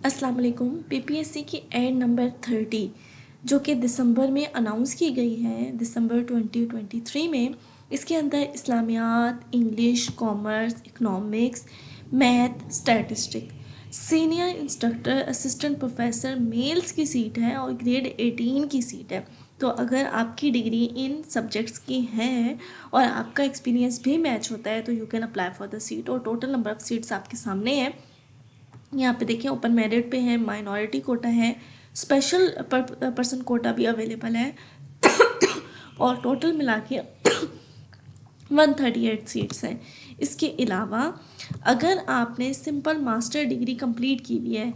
अस्सलाम वालेकुम। पीपीएससी की एड नंबर 30 जो कि दिसंबर में अनाउंस की गई है, दिसंबर 2023 में। इसके अंदर इस्लामियात, English, commerce, economics, math, statistic, senior instructor, assistant professor males की सीट है और ग्रेड 18 की सीट है। तो अगर आपकी डिग्री इन सब्जेक्ट्स की है और आपका एक्सपीरियंस भी मैच होता है तो you can apply for the seat. और टोटल नंबर ऑफ़ सीट्स आपके सामने है। यहाँ पे देखिए, ओपन मेरिट पे है, माइनॉरिटी कोटा है, स्पेशल पर्सन कोटा भी अवेलेबल है और टोटल मिला के 138 सीट्स हैं। इसके अलावा अगर आपने सिंपल मास्टर डिग्री कंप्लीट की हुई है,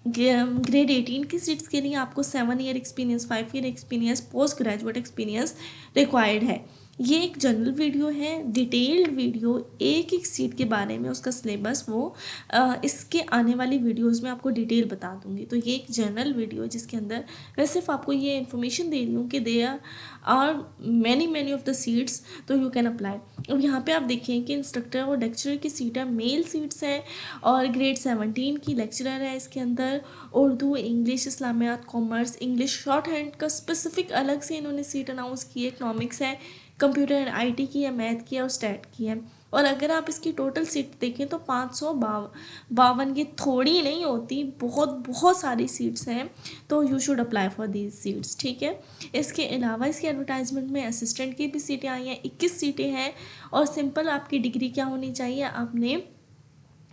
ग्रेड 18 की सीट्स के लिए आपको 7 year experience, 5 year experience, post graduate experience required है। ये एक जनरल वीडियो है, डिटेल्ड वीडियो, एक एक सीट के बारे में उसका सिलेबस इसके आने वाली वीडियोस में आपको डिटेल बता दूंगी। तो ये एक जनरल वीडियो है जिसके अंदर मैं सिर्फ आपको ये इन्फॉर्मेशन दे रही हूँ कि there are many of the seats, तो यू कैन अप्लाई। अब यहाँ पे आप देखें कि इंस्ट्रक्टर और लेक्चरर की सीट है, मेल सीट्स हैं और ग्रेड 17 की लेक्चरर है। इसके अंदर Urdu, English, Islamiyat, commerce, English shorthand का स्पेसिफिक अलग से इन्होंने सीट अनाउंस की है। इकोनॉमिक्स है, कंप्यूटर एंड आईटी की है, मैथ की है और स्टैट की है। और अगर आप इसकी टोटल सीट देखें तो 552, ये थोड़ी नहीं होती, बहुत बहुत सारी सीट्स हैं। तो you should apply for these seats, ठीक है। इसके अलावा इसके एडवर्टाइजमेंट में असिस्टेंट की भी सीटें आई हैं, 21 सीटें हैं। और सिंपल आपकी डिग्री क्या होनी चाहिए, आपने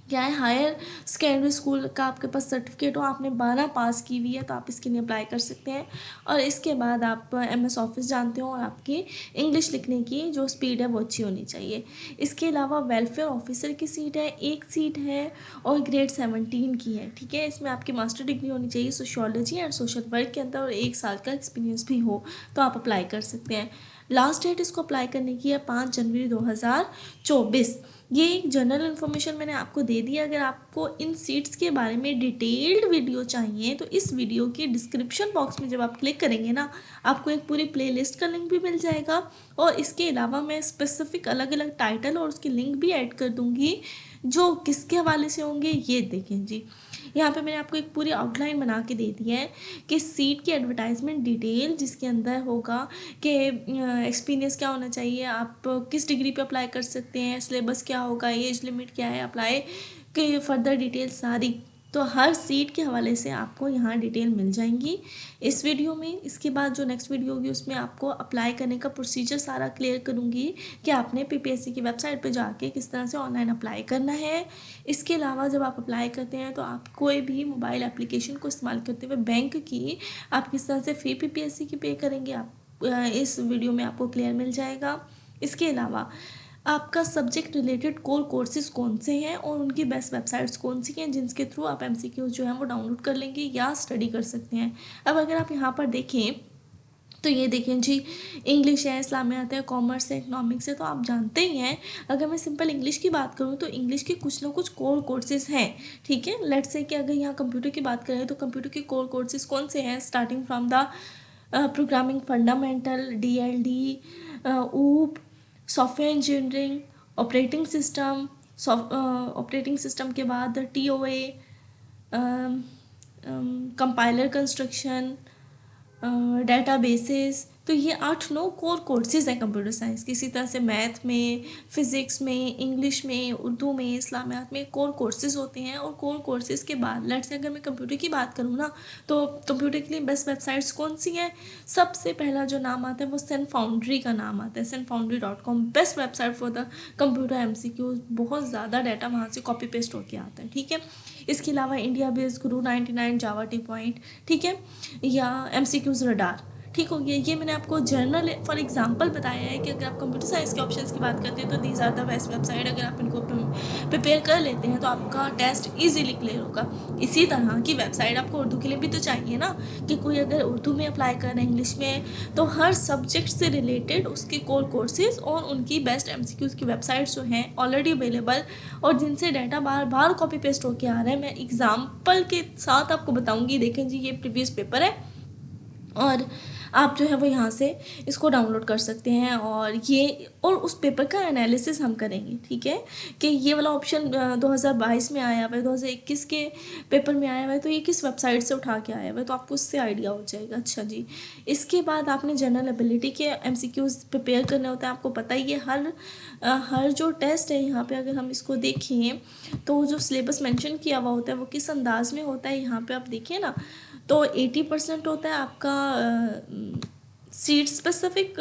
क्या है, हायर सेकेंडरी स्कूल का आपके पास सर्टिफिकेट हो, आपने 12 पास की हुई है तो आप इसके लिए अप्लाई कर सकते हैं। और इसके बाद आप एमएस ऑफिस जानते हो और आपकी इंग्लिश लिखने की जो स्पीड है वो अच्छी होनी चाहिए। इसके अलावा वेलफेयर ऑफिसर की सीट है, एक सीट है और ग्रेड 17 की है, ठीक है। इसमें आपकी मास्टर डिग्री होनी चाहिए सोशियोलॉजी एंड सोशल वर्क के अंदर और 1 साल का एक्सपीरियंस भी हो तो आप अप्लाई कर सकते हैं। लास्ट डेट इसको अप्लाई करने की है 5 जनवरी 2024। ये एक जनरल इन्फॉर्मेशन मैंने आपको दे दी। अगर आपको इन सीट्स के बारे में डिटेल्ड वीडियो चाहिए तो इस वीडियो के डिस्क्रिप्शन बॉक्स में जब आप क्लिक करेंगे ना, आपको एक पूरी प्लेलिस्ट का लिंक भी मिल जाएगा। और इसके अलावा मैं स्पेसिफिक अलग अलग टाइटल और उसकी लिंक भी ऐड कर दूंगी जो किसके हवाले से होंगे। ये देखें जी, यहाँ पे मैंने आपको एक पूरी आउटलाइन बना के दे दी है कि सीट की एडवर्टाइजमेंट डिटेल, जिसके अंदर होगा कि एक्सपीरियंस क्या होना चाहिए, आप किस डिग्री पे अप्लाई कर सकते हैं, सिलेबस क्या होगा, एज लिमिट क्या है, अप्लाई के फर्दर डिटेल सारी। तो हर सीट के हवाले से आपको यहाँ डिटेल मिल जाएंगी इस वीडियो में। इसके बाद जो नेक्स्ट वीडियो होगी उसमें आपको अप्लाई करने का प्रोसीजर सारा क्लियर करूँगी कि आपने पीपीएससी की वेबसाइट पे जाके किस तरह से ऑनलाइन अप्लाई करना है। इसके अलावा जब आप अप्लाई करते हैं तो आप कोई भी मोबाइल एप्लीकेशन को इस्तेमाल करते हुए बैंक की आप किस तरह से फ़ी पीपीएससी की पे करेंगे, आप इस वीडियो में आपको क्लियर मिल जाएगा। इसके अलावा आपका सब्जेक्ट रिलेटेड कोर कोर्सेज कौन से हैं और उनकी बेस्ट वेबसाइट्स कौन सी हैं जिनके थ्रू आप एमसीक्यूज जो हैं वो डाउनलोड कर लेंगे या स्टडी कर सकते हैं। अब अगर आप यहाँ पर देखें तो ये देखें जी, इंग्लिश है, इस्लामियात है, कॉमर्स है, इकोनॉमिक्स है। तो आप जानते ही हैं, अगर मैं सिंपल इंग्लिश की बात करूँ तो इंग्लिश के कुछ ना कुछ कोर कोर्सेज हैं, ठीक है। लेट्स से कि अगर यहाँ कंप्यूटर की बात करें तो कंप्यूटर के कोर कोर्सेज कौन से हैं, starting from the programming fundamental, DLD, OOP, software engineering, operating system, operating system के बाद टीओए, कंपाइलर कंस्ट्रक्शन, डेटाबेसेस। तो ये 8-9 कोर कोर्सेज हैं कंप्यूटर साइंस की। इसी तरह से मैथ में, फिज़िक्स में, इंग्लिश में, उर्दू में, इस्लामियात में कोर कोर्सेज होते हैं। और कोर कोर्सेज के बाद लेट्स से अगर मैं कंप्यूटर की बात करूँ ना, तो कंप्यूटर के लिए बेस्ट वेबसाइट्स कौन सी हैं, सबसे पहला जो नाम आता है वो सन फाउंड्री का नाम आता है। sunfoundry.com best website for the computer MCQ. बहुत ज़्यादा डाटा वहाँ से कॉपी पेस्ट होके आता है, ठीक है। इसके अलावा इंडिया बेस्ड गुरु 99, जावा टी पॉइंट, ठीक है, या एमसीक्यूज रडार, ठीक हो गया। ये मैंने आपको जर्नल फॉर एग्जांपल बताया है कि अगर आप कंप्यूटर साइंस के ऑप्शंस की बात करते हैं तो these are the best website. अगर आप इनको प्रिपेयर कर लेते हैं तो आपका टेस्ट इजीली क्लियर होगा। इसी तरह की वेबसाइट आपको उर्दू के लिए भी तो चाहिए ना, कि कोई अगर उर्दू में अप्लाई कर रहा है, इंग्लिश में, तो हर सब्जेक्ट से रिलेटेड उसके कोर कोर्सेज और उनकी बेस्ट एमसीक्यूज की वेबसाइट्स जो हैं ऑलरेडी अवेलेबल और जिनसे डाटा बार बार कॉपी पेस्ट होके आ रहा है। मैं एग्जाम्पल के साथ आपको बताऊँगी। देखें जी, ये प्रीवियस पेपर है, और आप जो है वो यहाँ से इसको डाउनलोड कर सकते हैं। और उस पेपर का एनालिसिस हम करेंगे, ठीक है, कि ये वाला ऑप्शन 2022 में आया हुआ है, 2021 के पेपर में आया हुआ है, तो ये किस वेबसाइट से उठा के आया हुआ है, तो आपको उससे आइडिया हो जाएगा। अच्छा जी, इसके बाद आपने जनरल एबिलिटी के MCQs प्रिपेयर करने होते हैं। आपको पता ही है हर जो टेस्ट है यहाँ पे अगर हम इसको देखें तो जो सिलेबस मेंशन किया हुआ होता है वो किस अंदाज में होता है, यहाँ पे आप देखिए ना, तो 80% होता है आपका सीट स्पेसिफिक,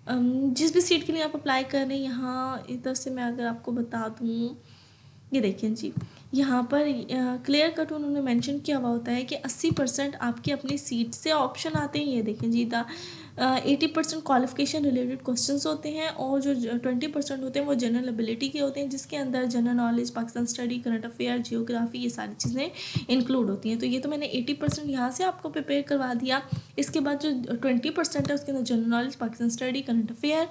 जिस भी सीट के लिए आप अप्लाई कर रहे हैं। यहाँ इधर से मैं अगर आपको बता दूँ, ये देखिए जी, यहाँ पर क्लियर कट उन्होंने मेंशन किया हुआ होता है कि 80% आपकी अपनी सीट से ऑप्शन आते हैं। ये देखें जी, 80% क्वालिफिकेशन रिलेटेड क्वेश्चंस होते हैं, और जो 20% होते हैं वो जनरल एबिलिटी के होते हैं, जिसके अंदर general knowledge, Pakistan study, current affair, geography, ये सारी चीज़ें इंक्लूड होती हैं। तो ये तो मैंने 80% यहाँ से आपको प्रिपेयर करवा दिया। इसके बाद जो 20% है उसके अंदर general knowledge, Pakistan study, current affair,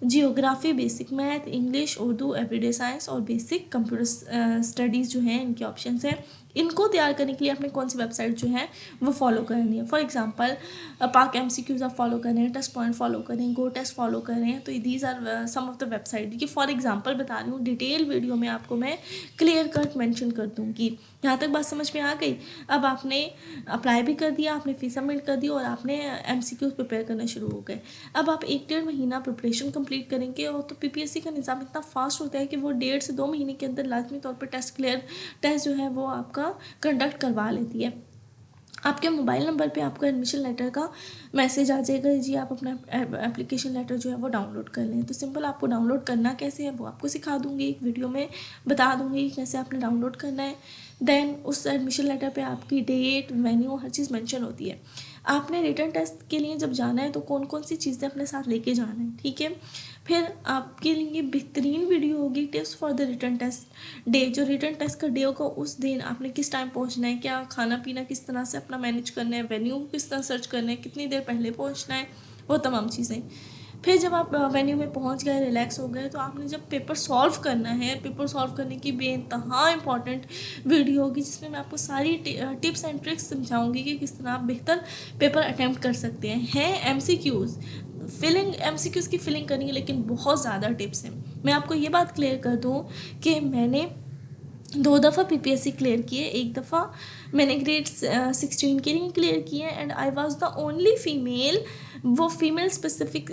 geography, basic math, English, Urdu, everyday science और बेसिक कंप्यूटर स्टडीज़ जो हैं इनके ऑप्शंस हैं। इनको तैयार करने के लिए आपने कौन सी वेबसाइट जो है वो फॉलो करनी है। फॉर एग्जांपल पाक MCQs आप फॉलो कर रहे हैं, टेस्ट पॉइंट फॉलो कर रहे हैं, गो टेस्ट फॉलो कर रहे हैं, तो these are some of the website. ये फॉर एग्जांपल बता रही हूँ, डिटेल वीडियो में आपको मैं क्लियर कट मेंशन कर दूँगी। यहाँ तक बात समझ में आ गई। अब आपने अप्लाई भी कर दिया, आपने फीस सबमिट कर दी और आपने MCQs प्रिपेयर करना शुरू हो गए। अब आप 1-1.5 महीना प्रिपरेशन कंप्लीट करेंगे, और तो PPSC का निज़ाम इतना फास्ट होता है कि वो 1.5 से 2 महीने के अंदर लाजमी तौर पर टेस्ट जो है वो आपका कंडक्ट करवा लेती है। आपके मोबाइल नंबर पे आपको एडमिशन लेटर का मैसेज आ जाएगा जी, आप अपना एप्लीकेशन लेटर जो है वो डाउनलोड कर लें। तो सिंपल, आपको डाउनलोड करना कैसे है वो आपको सिखा दूंगी, एक वीडियो में बता दूंगी कैसे आपने डाउनलोड करना है। देन उस एडमिशन लेटर पे आपकी डेट, वेन्यू, हर चीज़ मेंशन होती है। आपने रिटन टेस्ट के लिए जब जाना है तो कौन कौन सी चीज़ें अपने साथ लेके जाना है, ठीक है। फिर आपके लिए बेहतरीन वीडियो होगी, tips for the written test day. जो रिटन टेस्ट का डे होगा उस दिन आपने किस टाइम पहुंचना है, क्या खाना पीना किस तरह से अपना मैनेज करना है, वेन्यू किस तरह सर्च करना है, कितनी देर पहले पहुंचना है, वो तमाम चीज़ें। फिर जब आप वेन्यू में पहुंच गए, रिलैक्स हो गए, तो आपने जब पेपर सॉल्व करना है, पेपर सॉल्व करने की बेइंतहा इंपॉर्टेंट वीडियो होगी जिसमें मैं आपको सारी टिप्स एंड ट्रिक्स समझाऊंगी कि किस तरह आप बेहतर पेपर अटैम्प्ट कर सकते हैं। MCQs MCQs की फिलिंग करनी है, लेकिन बहुत ज़्यादा टिप्स हैं। मैं आपको ये बात क्लियर कर दूँ कि मैंने 2 दफ़ा PPSC क्लियर किए। एक दफ़ा मैंने ग्रेड 16 के लिए क्लियर किए, and I was the only female, वो फीमेल स्पेसिफिक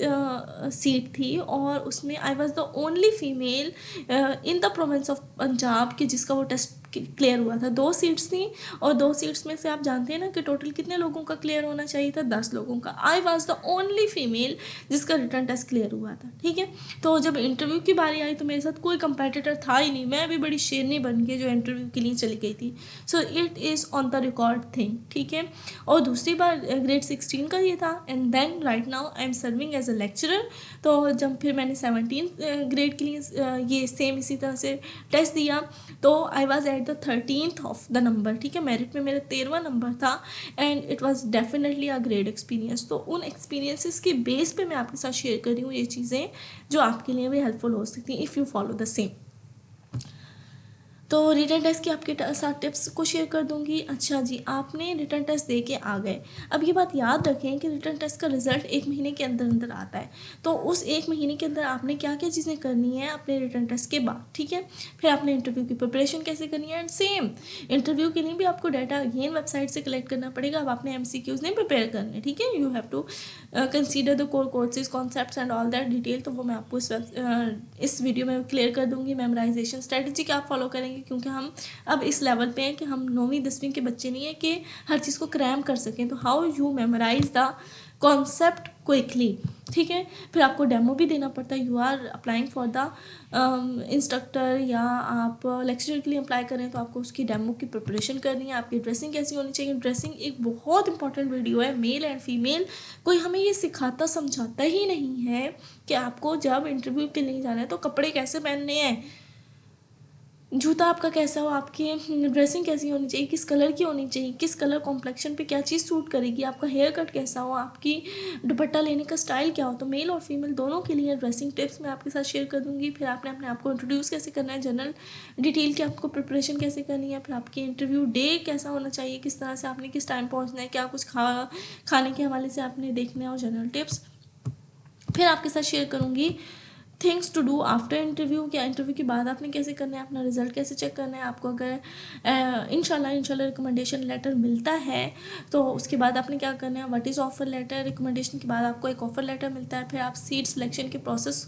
सीट थी, और उसमें I was the only female in the province of Punjab कि जिसका वो टेस्ट क्लियर हुआ था। 2 सीट्स थी, और 2 सीट्स में से आप जानते हैं ना कि टोटल कितने लोगों का क्लियर होना चाहिए था, 10 लोगों का। I was the only female जिसका रिटर्न टेस्ट क्लियर हुआ था, ठीक है। तो जब इंटरव्यू की बारी आई तो मेरे साथ कोई कंपेटिटर था ही नहीं, मैं भी बड़ी शेरनी बन के जो इंटरव्यू के लिए चली गई थी। So it is on the record thing, ठीक है। और दूसरी बार ग्रेड 16 का ये था, and then right now I am serving as a lecturer. तो जब फिर मैंने 17 ग्रेड के लिए ये सेम इसी तरह से टेस्ट दिया, तो I was at the 13th of the number, ठीक है। मेरिट में मेरा 13वां नंबर था, and it was definitely a great experience. तो उन एक्सपीरियंसेस के बेस पे मैं आपके साथ शेयर कर रही हूँ ये चीज़ें जो आपके लिए भी हेल्पफुल हो सकती हैं if you follow the same. तो रिटर्न टेस्ट की आपके साथ टिप्स को शेयर कर दूंगी। अच्छा जी, आपने रिटर्न टेस्ट दे के आ गए। अब ये बात याद रखें कि रिटर्न टेस्ट का रिजल्ट 1 महीने के अंदर अंदर आता है। तो उस 1 महीने के अंदर आपने क्या क्या चीज़ें करनी है अपने रिटर्न टेस्ट के बाद, ठीक है। फिर आपने इंटरव्यू की प्रिपरेशन कैसे करनी है, एंड सेम इंटरव्यू के लिए भी आपको डाटा अगेन वेबसाइट से कलेक्ट करना पड़ेगा। अब आपने MCQs नहीं प्रिपेयर करने, ठीक है। You have to consider the core courses, concepts and all that detail. तो वो मैं आपको इस वीडियो में क्लियर कर दूंगी। मेमोराइजेशन स्ट्रेटजी क्या आप फॉलो करेंगे, क्योंकि हम अब इस लेवल पे हैं कि हम 9वीं 10वीं के बच्चे नहीं है कि हर चीज़ को क्रैम कर सकें। तो how you memorise the concept quickly, ठीक है। फिर आपको डेमो भी देना पड़ता है। You are applying for the instructor, या आप लेक्चरर के लिए अप्लाई करें तो आपको उसकी डेमो की प्रिपरेशन करनी है। आपकी ड्रेसिंग कैसी होनी चाहिए, ड्रेसिंग एक बहुत इंपॉर्टेंट वीडियो है। मेल एंड फीमेल कोई हमें ये सिखाता समझाता ही नहीं है कि आपको जब इंटरव्यू के लिए जाना है तो कपड़े कैसे पहनने हैं। जूता आपका कैसा हो, आपकी ड्रेसिंग कैसी होनी चाहिए, किस कलर की होनी चाहिए, किस कलर कॉम्प्लेक्शन पे क्या चीज़ सूट करेगी, आपका हेयर कट कैसा हो, आपकी दुपट्टा लेने का स्टाइल क्या हो। तो मेल और फीमेल दोनों के लिए ड्रेसिंग टिप्स मैं आपके साथ शेयर कर दूंगी। फिर आपने अपने आप को इंट्रोड्यूस कैसे करना है, जनरल डिटेल की आपको प्रिपरेशन कैसे करनी है, फिर आपकी इंटरव्यू डे कैसा होना चाहिए, किस तरह से आपने किस टाइम पहुँचना है, क्या कुछ खाने के हवाले से आपने देखना है, और जनरल टिप्स। फिर आपके साथ शेयर करूँगी things to do after interview, क्या इंटरव्यू के बाद आपने कैसे करना है, अपना रिजल्ट कैसे चेक करना है। आपको अगर इंशाल्लाह रिकमेंडेशन लेटर मिलता है तो उसके बाद आपने क्या करना है, what is offer letter, recommendation के बाद आपको एक ऑफर लेटर मिलता है। फिर आप सीट सिलेक्शन के प्रोसेस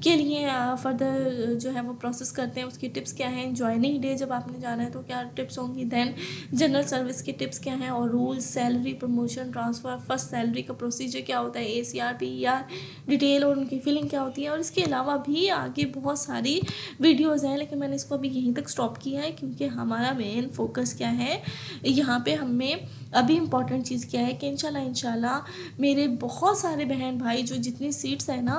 के लिए फर्दर जो है वो प्रोसेस करते हैं, उसकी टिप्स क्या हैं, ज्वाइनिंग डे जब आपने जाना है तो क्या टिप्स होंगी, देन जनरल सर्विस की टिप्स क्या हैं, और rules, salary, promotion, transfer, first salary का प्रोसीजर क्या होता है, ACR PER डिटेल और उनकी फीलिंग क्या होती है। और इसके अलावा भी आगे बहुत सारी वीडियोज़ हैं, लेकिन मैंने इसको अभी यहीं तक स्टॉप किया है क्योंकि हमारा मेन फोकस क्या है यहाँ पे। हमें अभी इम्पॉर्टेंट चीज़ क्या है कि इंशाल्लाह मेरे बहुत सारे बहन भाई जो जितनी सीट्स हैं ना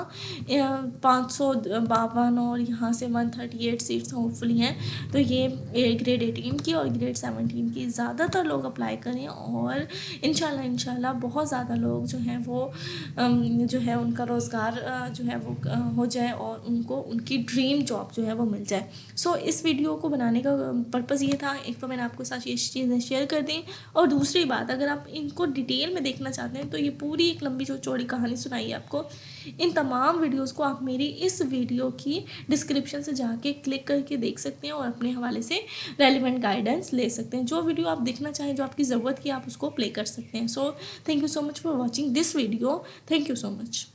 552 और यहाँ से 138 सीट्स होपफुली हैं, तो ये ग्रेड 18 की और ग्रेड 17 की ज़्यादातर लोग अप्लाई करें, और इंशाल्लाह बहुत ज़्यादा लोग जो हैं वो जो है उनका रोज़गार जो है वो हो जाए और उनको उनकी ड्रीम जॉब जो है वो मिल जाए। सो इस वीडियो को बनाने का पर्पज़ ये था, एक तो मैंने आपके साथ ये चीज़ें शेयर कर दी, और दूसरी बात अगर आप इनको डिटेल में देखना चाहते हैं तो ये पूरी एक लंबी जो चौड़ी कहानी सुनाई है आपको, इन तमाम वीडियोस को आप मेरी इस वीडियो की डिस्क्रिप्शन से जाके क्लिक करके देख सकते हैं और अपने हवाले से रेलिवेंट गाइडेंस ले सकते हैं। जो वीडियो आप देखना चाहें, जो आपकी ज़रूरत की, आप उसको प्ले कर सकते हैं। So thank you so much for watching this video. Thank you so much.